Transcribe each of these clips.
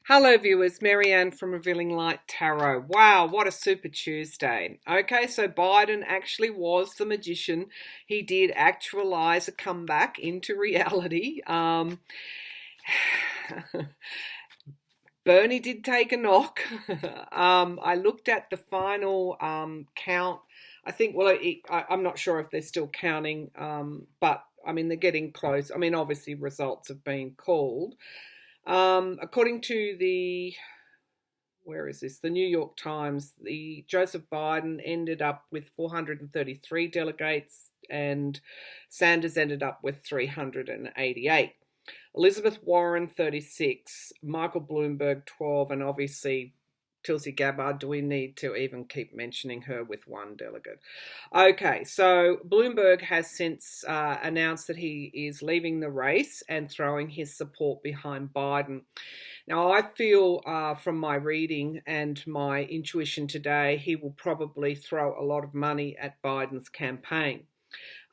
Hello viewers, Marianne from Revealing Light Tarot. Wow, what a super Tuesday. Okay, so Biden actually was the magician. He did actualize a comeback into reality. Bernie did take a knock. I looked at the final count. I think, well, I'm not sure if they're still counting, but I mean, they're getting close. I mean, obviously results have been called. According to where is this? The New York Times, the Joseph Biden ended up with 433 delegates and Sanders ended up with 388. Elizabeth Warren, 36, Michael Bloomberg, 12, and obviously Tulsi Gabbard. Do we need to even keep mentioning her with one delegate? Okay, so Bloomberg has since announced that he is leaving the race and throwing his support behind Biden. Now, I feel from my reading and my intuition today, he will probably throw a lot of money at Biden's campaign.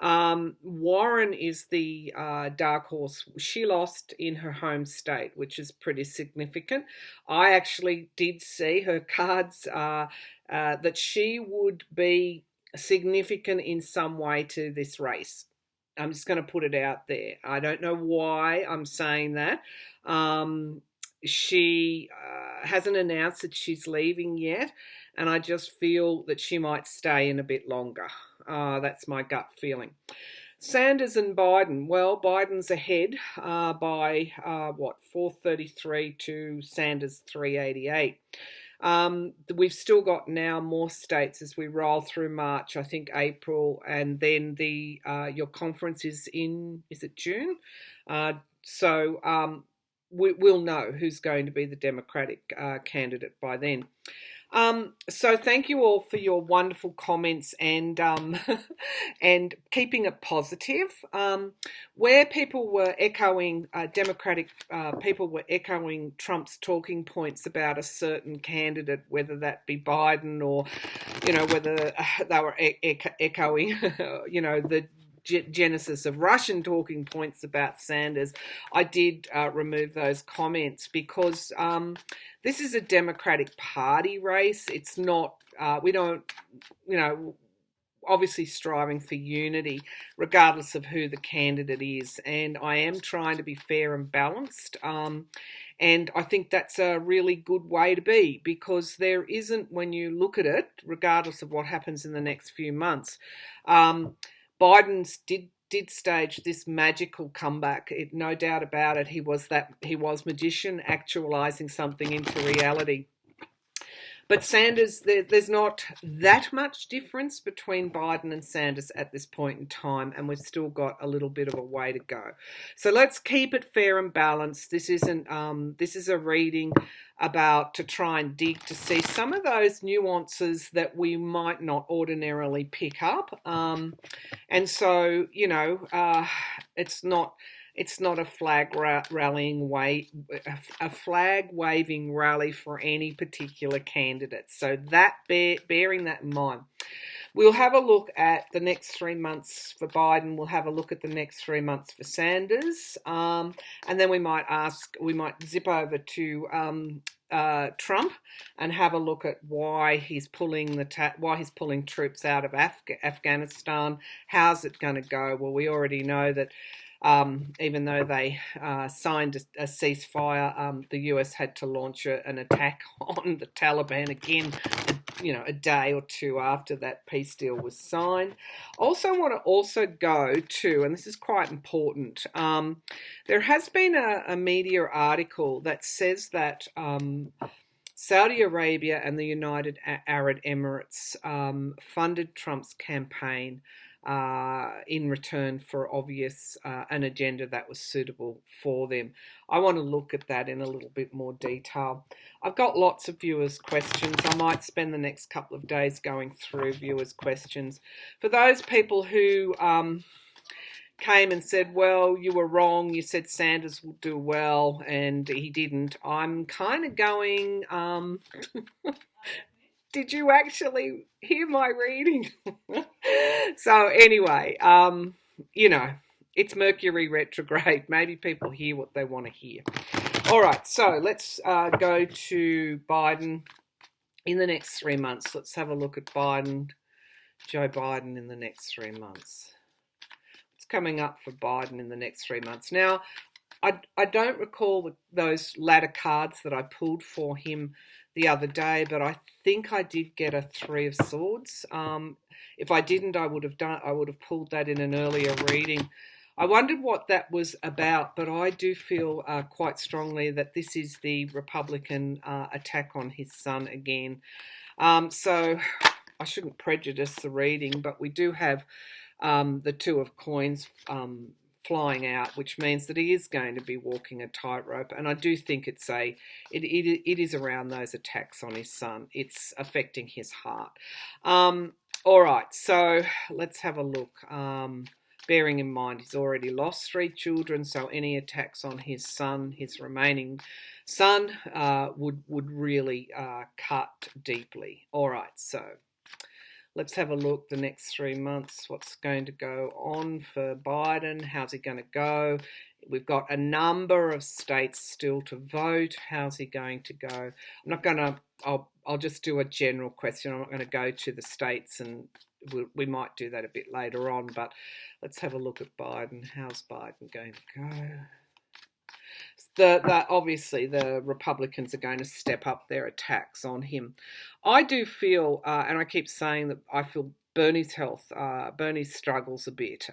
Warren is the dark horse. She lost in her home state, which is pretty significant. I actually did see her cards that she would be significant in some way to this race. I'm just going to put it out there. I don't know why I'm saying that. She hasn't announced that she's leaving yet, and I just feel that she might stay in a bit longer. That's my gut feeling. Sanders and Biden. Well, Biden's ahead by 433 to Sanders 388. We've still got now more states as we roll through March, I think April, and then your conference is it June? We'll know who's going to be the Democratic candidate by then. So thank you all for your wonderful comments and and keeping it positive. Where people were echoing Democratic people were echoing Trump's talking points about a certain candidate, whether that be Biden or whether they were echoing the genesis of Russian talking points about Sanders. I did remove those comments because this is a Democratic Party race. It's not, we don't, obviously striving for unity regardless of who the candidate is. And I am trying to be fair and balanced. And I think that's a really good way to be, because there isn't, when you look at it, regardless of what happens in the next few months, Biden's did stage this magical comeback. No doubt about it. He was magician actualizing something into reality. But Sanders, there's not that much difference between Biden and Sanders at this point in time, and we've still got a little bit of a way to go. So let's keep it fair and balanced. This isn't. This is a reading to try and dig to see some of those nuances that we might not ordinarily pick up. And so it's not. It's not a flag waving rally for any particular candidate. So bearing that in mind, we'll have a look at the next 3 months for Biden. We'll have a look at the next 3 months for Sanders, and then we might zip over to Trump and have a look at why he's pulling troops out of Afghanistan. How's it going to go? Well, we already know that. Even though they signed a ceasefire, the US had to launch an attack on the Taliban again, a day or two after that peace deal was signed. Also want to go to, and this is quite important, there has been a media article that says that Saudi Arabia and the United Arab Emirates funded Trump's campaign in return for obvious an agenda that was suitable for them. I want to look at that in a little bit more detail. I've got lots of viewers' questions. I might spend the next couple of days going through viewers' questions. For those people who came and said, well, you were wrong, you said Sanders will do well, and he didn't, I'm kind of going, did you actually hear my reading? So anyway, it's Mercury retrograde. Maybe people hear what they want to hear. All right, so let's go to Biden in the next 3 months. Let's have a look at Joe Biden in the next 3 months. What's coming up for Biden in the next 3 months? Now, I don't recall those ladder cards that I pulled for him the other day, but I think I did get a 3 of Swords. If I didn't, I would have pulled that in an earlier reading. I wondered what that was about, but I do feel quite strongly that this is the Republican attack on his son again. So I shouldn't prejudice the reading, but we do have the 2 of Coins flying out, which means that he is going to be walking a tightrope. And I do think it is around those attacks on his son. It's affecting his heart. All right, so let's have a look. Bearing in mind he's already lost 3 children, so any attacks on his son, his remaining son, would really cut deeply. All right, so let's have a look the next 3 months. What's going to go on for Biden? How's he going to go? We've got a number of states still to vote. How's he going to go? I'm not going to, I'll just do a general question. I'm not going to go to the states, and we might do that a bit later on, but let's have a look at Biden. How's Biden going to go? Obviously, the Republicans are going to step up their attacks on him. I do feel, and I keep saying that I feel Bernie's struggles a bit.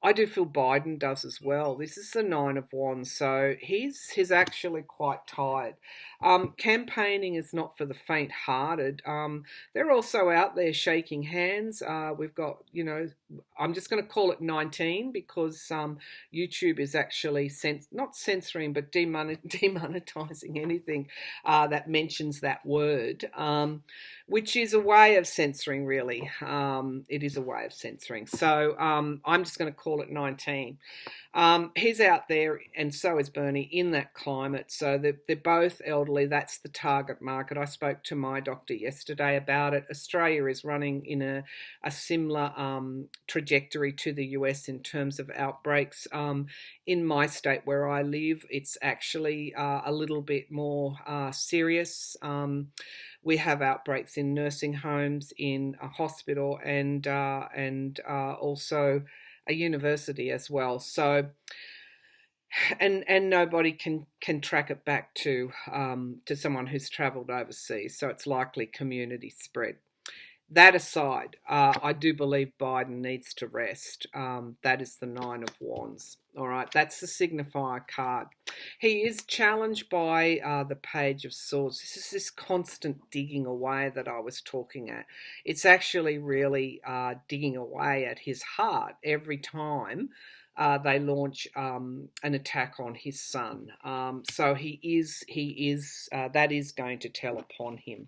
I do feel Biden does as well. This is the 9 of Wands, so he's actually quite tired. Campaigning is not for the faint-hearted. They're also out there shaking hands. We've got, I'm just going to call it 19 because YouTube is actually not censoring but demonetizing anything that mentions that word, which is a way of censoring, really. It is a way of censoring. So I'm just going to call it 19. He's out there, and so is Bernie, in that climate. So they're both elderly. That's the target market. I spoke to my doctor yesterday about it. Australia is running in a similar trajectory to the US in terms of outbreaks. In my state where I live, it's actually a little bit more serious. We have outbreaks in nursing homes, in a hospital, and also a university as well. So, and nobody can track it back to someone who's travelled overseas. So it's likely community spread. That aside, I do believe Biden needs to rest. That is the 9 of Wands. All right, that's the signifier card. He is challenged by the Page of Swords. This is this constant digging away that I was talking at. It's actually really digging away at his heart every time they launch an attack on his son. So he is that is going to tell upon him.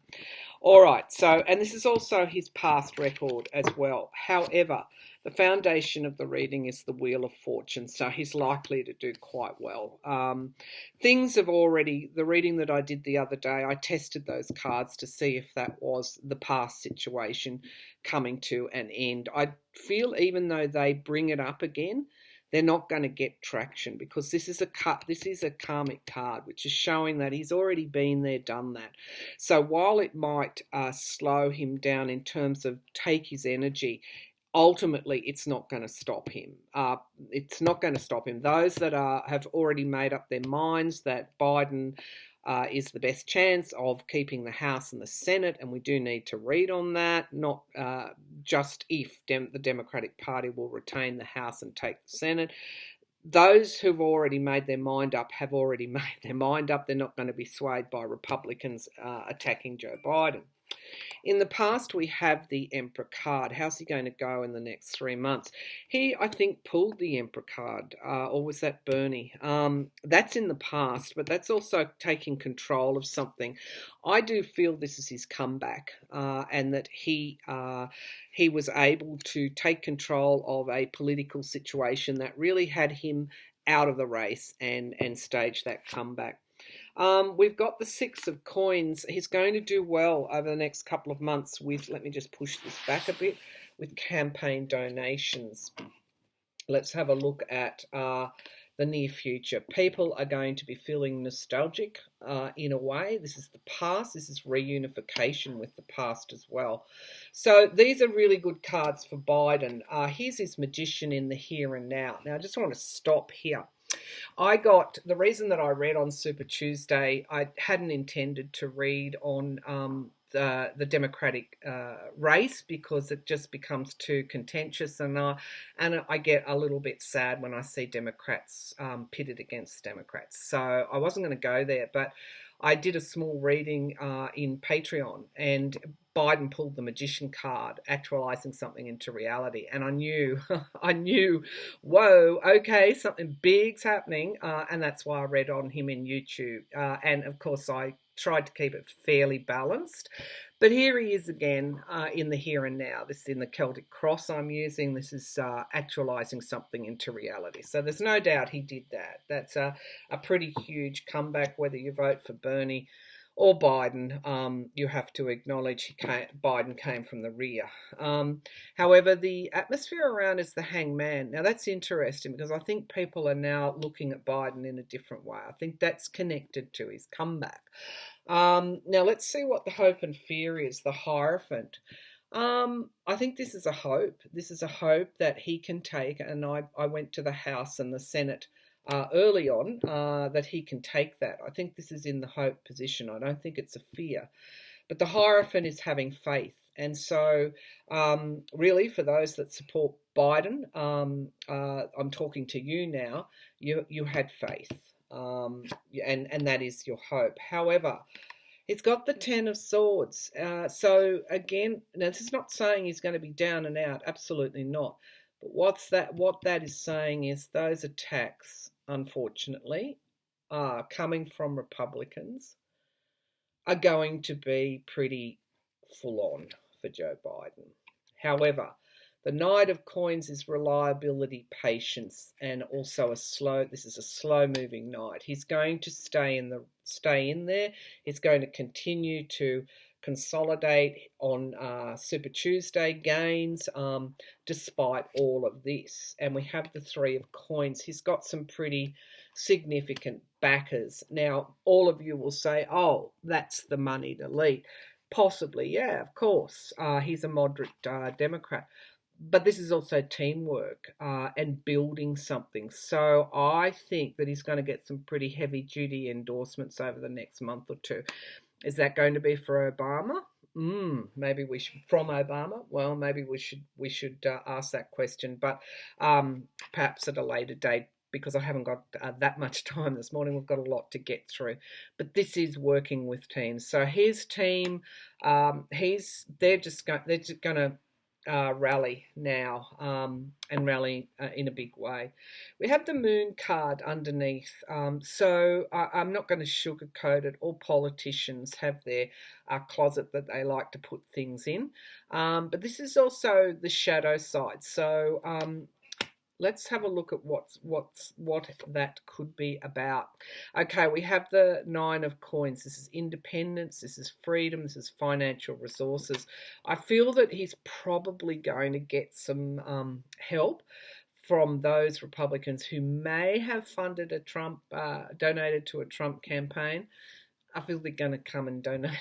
All right, so, and this is also his past record as well. However, the foundation of the reading is the Wheel of Fortune, so he's likely to do quite well. Things have already, the reading that I did the other day, I tested those cards to see if that was the past situation coming to an end. I feel even though they bring it up again, they're not going to get traction because this is a karmic card, which is showing that he's already been there, done that. So while it might slow him down in terms of take his energy, ultimately it's not going to stop him. It's not going to stop him. Those that have already made up their minds that Biden is the best chance of keeping the House and the Senate, and we do need to read on that, not just if the Democratic Party will retain the House and take the Senate. Those who've already made their mind up have already made their mind up. They're not going to be swayed by Republicans attacking Joe Biden. In the past, we have the Emperor card. How's he going to go in the next 3 months? He, I think, pulled the Emperor card, or was that Bernie? That's in the past, but that's also taking control of something. I do feel this is his comeback, and that he was able to take control of a political situation that really had him out of the race and stage that comeback. We've got the 6 of Coins. He's going to do well over the next couple of months with, let me just push this back a bit, with campaign donations. Let's have a look at the the near future. People are going to be feeling nostalgic in a way. This is the past. This is reunification with the past as well. So these are really good cards for Biden. Here's his Magician in the here and now. Now, I just want to stop here. I got the reason that I read on Super Tuesday. I hadn't intended to read on the Democratic race because it just becomes too contentious, and I get a little bit sad when I see Democrats pitted against Democrats. So I wasn't going to go there, but I did a small reading in Patreon, and Biden pulled the Magician card, actualizing something into reality. And I knew, whoa, okay, something big's happening. And that's why I read on him in YouTube. And of course, I tried to keep it fairly balanced. But here he is again in the here and now. This is in the Celtic Cross I'm using. This is actualizing something into reality. So there's no doubt he did that. That's a pretty huge comeback, whether you vote for Bernie or Biden. You have to acknowledge Biden came from the rear. However, the atmosphere around is the hangman. Now, that's interesting because I think people are now looking at Biden in a different way. I think that's connected to his comeback. Now, let's see what the hope and fear is, the Hierophant. I think this is a hope. This is a hope that he can take, and I went to the House and the Senate early on, that he can take that. I think this is in the hope position. I don't think it's a fear. But the Hierophant is having faith. And so really for those that support Biden, I'm talking to you now, you had faith. And that is your hope. However, it's got the Ten of Swords. So again, now this is not saying he's going to be down and out. Absolutely not. But what that is saying is those attacks, unfortunately, coming from Republicans are going to be pretty full on for Joe Biden. However, the Knight of Coins is reliability, patience, and also this is a slow moving knight. He's going to stay in there. He's going to continue to consolidate on Super Tuesday gains despite all of this. And we have the Three of Coins. He's got some pretty significant backers. Now, all of you will say, oh, that's the moneyed elite. Possibly, yeah, of course. He's a moderate Democrat. But this is also teamwork and building something. So I think that he's going to get some pretty heavy-duty endorsements over the next month or two. Is that going to be for Obama? Maybe we should, from Obama? Well, maybe we should ask that question, but perhaps at a later date, because I haven't got that much time this morning. We've got a lot to get through. But this is working with teams. So his team, they're just going to rally now and rally in a big way. We have the Moon card underneath. So I'm not going to sugarcoat it. All politicians have their closet that they like to put things in. But this is also the shadow side. So let's have a look at what that could be about. Okay, we have the Nine of Coins. This is independence, this is freedom, this is financial resources. I feel that he's probably going to get some help from those Republicans who may have funded donated to a Trump campaign. I feel they're going to come and donate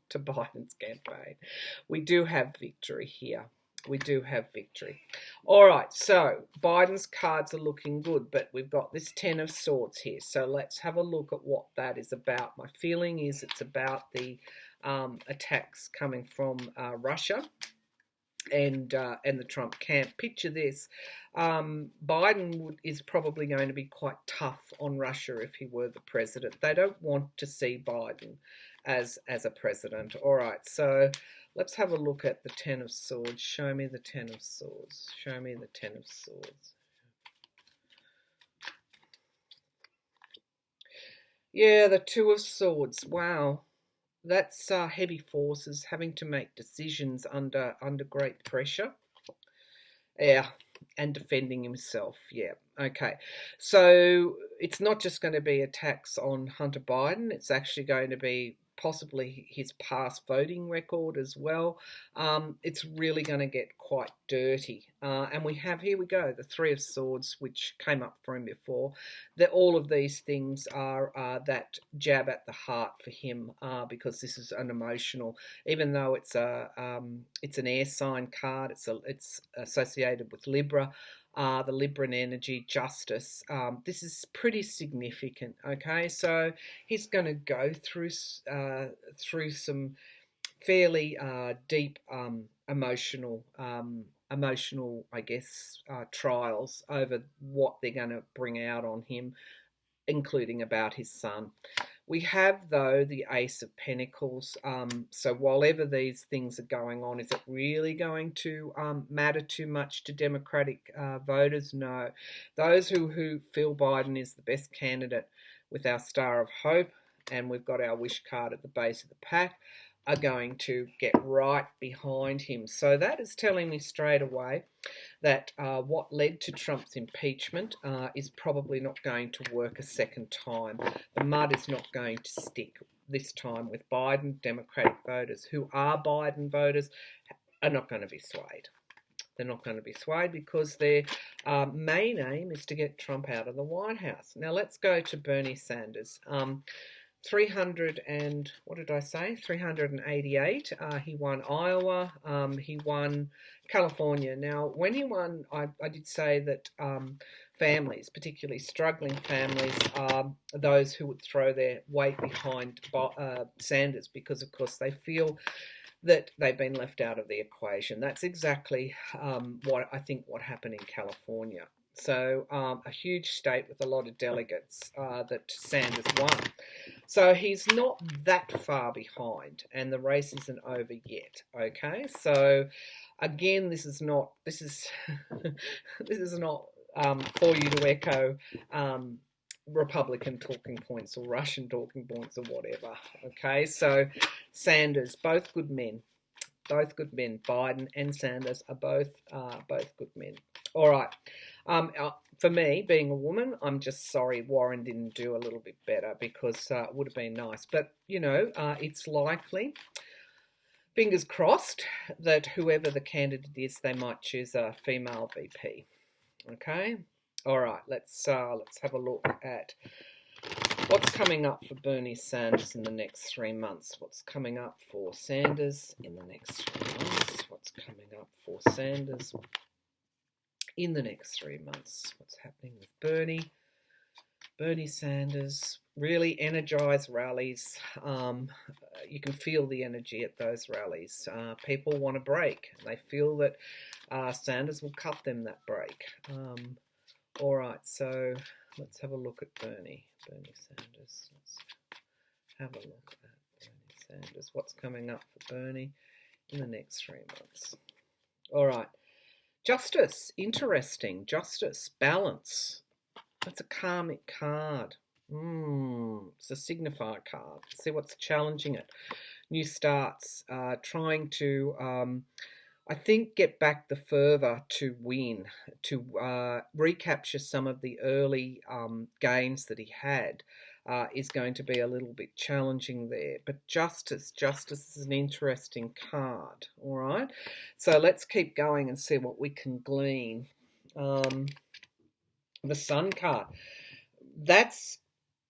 to Biden's campaign. We do have victory here. We do have victory. All right, so Biden's cards are looking good, but we've got this Ten of Swords here. So let's have a look at what that is about. My feeling is it's about the attacks coming from Russia and the Trump camp. Picture this. Biden is probably going to be quite tough on Russia if he were the president. They don't want to see Biden as a president. All right, so let's have a look at the Ten of Swords. Show me the Ten of Swords. Show me the Ten of Swords. Yeah, the Two of Swords. Wow. That's heavy forces, having to make decisions under great pressure. Yeah, and defending himself. Yeah, okay. So it's not just going to be attacks on Hunter Biden. It's actually going to be possibly his past voting record as well. It's really going to get quite dirty. And we have, here we go, the Three of Swords, which came up for him before. That all of these things are that jab at the heart for him, because this is an emotional, even though it's an air sign card, it's associated with Libra. The Libran energy, justice. This is pretty significant. Okay, so he's going to go through some fairly deep emotional, I guess, trials over what they're going to bring out on him, including about his son. We have, though, the Ace of Pentacles. So whatever these things are going on, is it really going to matter too much to Democratic voters? No. Those who feel Biden is the best candidate with our Star of Hope, and we've got our wish card at the base of the pack, are going to get right behind him. So that is telling me straight away that what led to Trump's impeachment is probably not going to work a second time. The mud is not going to stick this time with Biden. Democratic voters who are Biden voters are not going to be swayed. They're not going to be swayed because their main aim is to get Trump out of the White House. Now let's go to Bernie Sanders. 388. He won Iowa. He won California. Now, when he won, I did say that families, particularly struggling families, are those who would throw their weight behind Sanders because, of course, they feel that they've been left out of the equation. That's exactly what happened in California. So a huge state with a lot of delegates that Sanders won. So he's not that far behind, and the race isn't over yet. Okay, so again, this is not for you to echo Republican talking points or Russian talking points or whatever. Okay, so Sanders, both good men. Both good men. Biden and Sanders are both good men. All right. For me, being a woman, I'm just sorry Warren didn't do a little bit better, because it would have been nice. But, it's likely, fingers crossed, that whoever the candidate is, they might choose a female VP. Okay? All right, let's have a look at what's coming up for Bernie Sanders in the next 3 months. What's coming up for Sanders in the next 3 months? What's coming up for Sanders in the next 3 months? What's happening with Bernie? Bernie Sanders, really energized rallies. You can feel the energy at those rallies. People want a break. They feel that Sanders will cut them that break. All right, so let's have a look at Bernie Sanders. Let's have a look at Bernie Sanders. What's coming up for Bernie in the next 3 months? All right. Justice, interesting. Justice, balance. That's a karmic card. It's a signifier card. See what's challenging it. New starts, trying to, I think, get back the fervour to win, to recapture some of the early gains that he had. Is going to be a little bit challenging there. But justice is an interesting card, all right? So let's keep going and see what we can glean. The Sun card, that's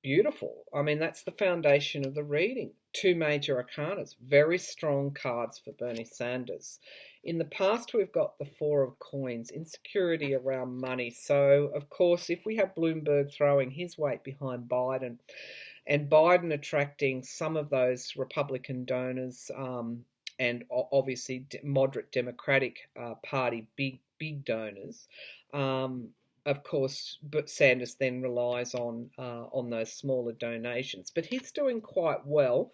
beautiful. I mean, that's the foundation of the reading. 2 major arcanas, very strong cards for Bernie Sanders. In the past, we've got the 4 of Coins, insecurity around money. So, of course, if we have Bloomberg throwing his weight behind Biden, and Biden attracting some of those Republican donors, and obviously moderate Democratic Party big donors, of course, but Sanders then relies on those smaller donations. But he's doing quite well.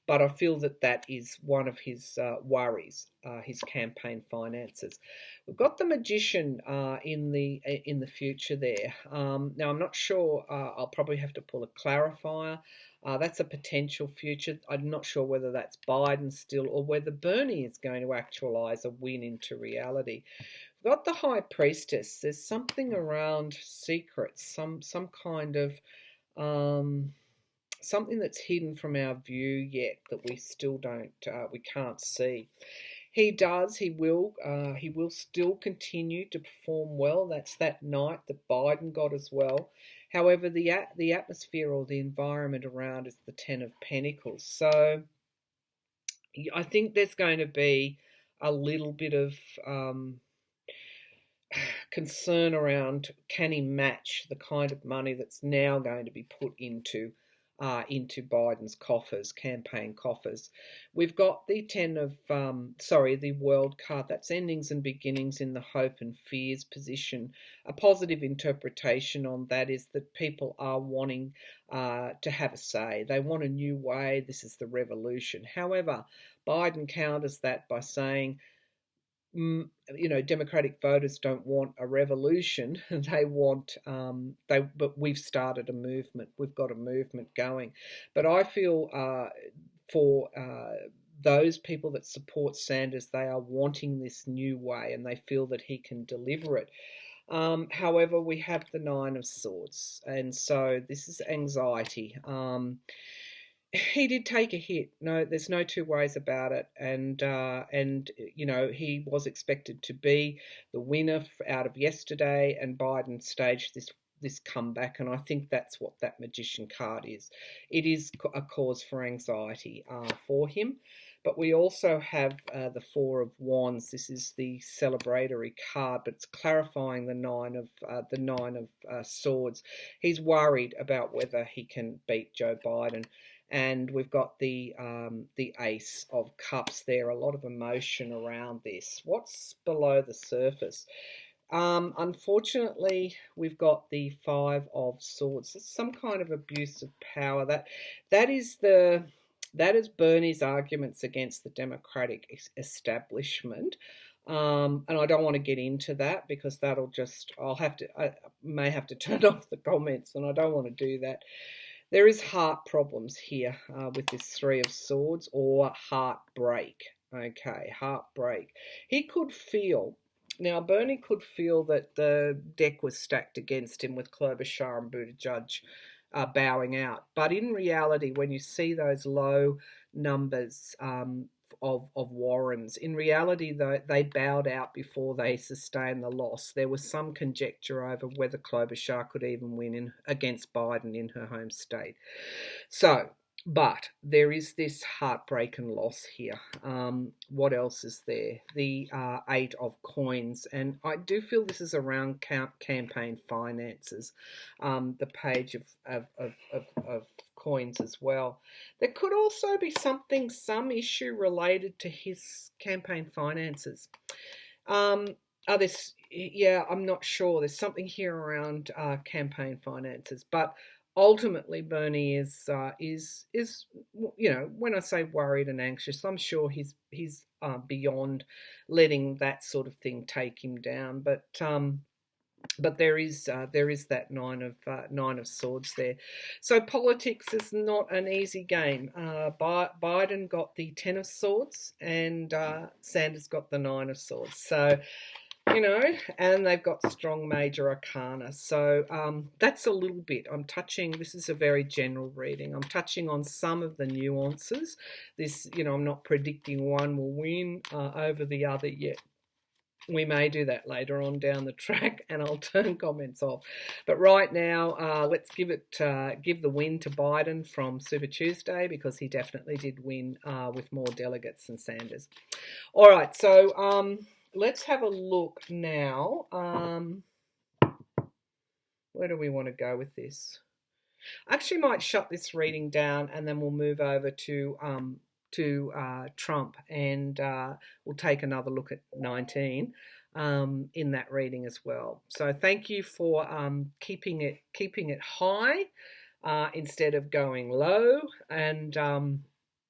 But I feel that is one of his worries, his campaign finances. We've got the Magician in the future there. Now I'm not sure. I'll probably have to pull a clarifier. That's a potential future. I'm not sure whether that's Biden still or whether Bernie is going to actualize a win into reality. We've got the High Priestess. There's something around secrets, some kind of something that's hidden from our view yet that we still don't, we can't see. He will still continue to perform well. That's that night that Biden got as well. However, the atmosphere or the environment around is the Ten of Pentacles. So I think there's going to be a little bit of concern around, can he match the kind of money that's now going to be put into Biden's coffers, campaign coffers. We've got the the World card. That's endings and beginnings in the hope and fears position. A positive interpretation on that is that people are wanting to have a say. They want a new way. This is the revolution. However, Biden counters that by saying, Democratic voters don't want a revolution. They want, but we've started a movement. We've got a movement going. But I feel for those people that support Sanders, they are wanting this new way and they feel that he can deliver it. However, we have the Nine of Swords, and so this is anxiety. He did take a hit. No, there's no two ways about it. And he was expected to be the winner out of yesterday, and Biden staged this comeback, and I think that's what that Magician card is. It is a cause for anxiety for him. But we also have the Four of Wands. This is the celebratory card, but it's clarifying the Nine of Swords. He's worried about whether he can beat Joe Biden. And we've got the Ace of Cups there, a lot of emotion around this. What's below the surface? Unfortunately, we've got the Five of Swords. It's some kind of abuse of power. That is Bernie's arguments against the Democratic establishment. And I don't want to get into that because I may have to turn off the comments, and I don't want to do that. There is heart problems here with this Three of Swords, or heartbreak. Okay, heartbreak. Bernie could feel that the deck was stacked against him with Klobuchar and Buttigieg bowing out. But in reality, when you see those low numbers of Warrens, in reality, though, they bowed out before they sustained the loss. There was some conjecture over whether Klobuchar could even win against Biden in her home state. But there is this heartbreak and loss here. What else is there? The Eight of Coins, and I do feel this is around campaign finances. The Page of Coins as well. There could also be some issue related to his campaign finances. I'm not sure. There's something here around campaign finances, but ultimately, Bernie is when I say worried and anxious, I'm sure he's beyond letting that sort of thing take him down. But there is that Nine of Swords there. So politics is not an easy game. Biden got the Ten of Swords, and Sanders got the Nine of Swords. So, and they've got strong major arcana. So that's a little bit. This is a very general reading. I'm touching on some of the nuances. I'm not predicting one will win over the other yet. We may do that later on down the track, and I'll turn comments off. But right now, let's give the win to Biden from Super Tuesday, because he definitely did win with more delegates than Sanders. All right, so let's have a look now. Where do we want to go with this? I actually might shut this reading down, and then we'll move over to Trump, and we'll take another look at 19 in that reading as well. So thank you for keeping it high instead of going low, and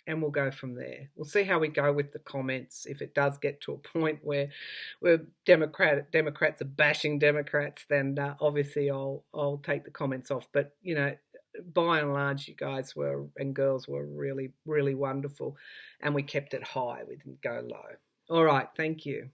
we'll go from there. We'll see how we go with the comments. If it does get to a point where Democrats are bashing Democrats, then obviously I'll take the comments off. But by and large, you guys and girls were really, really wonderful, and we kept it high. We didn't go low. All right, thank you.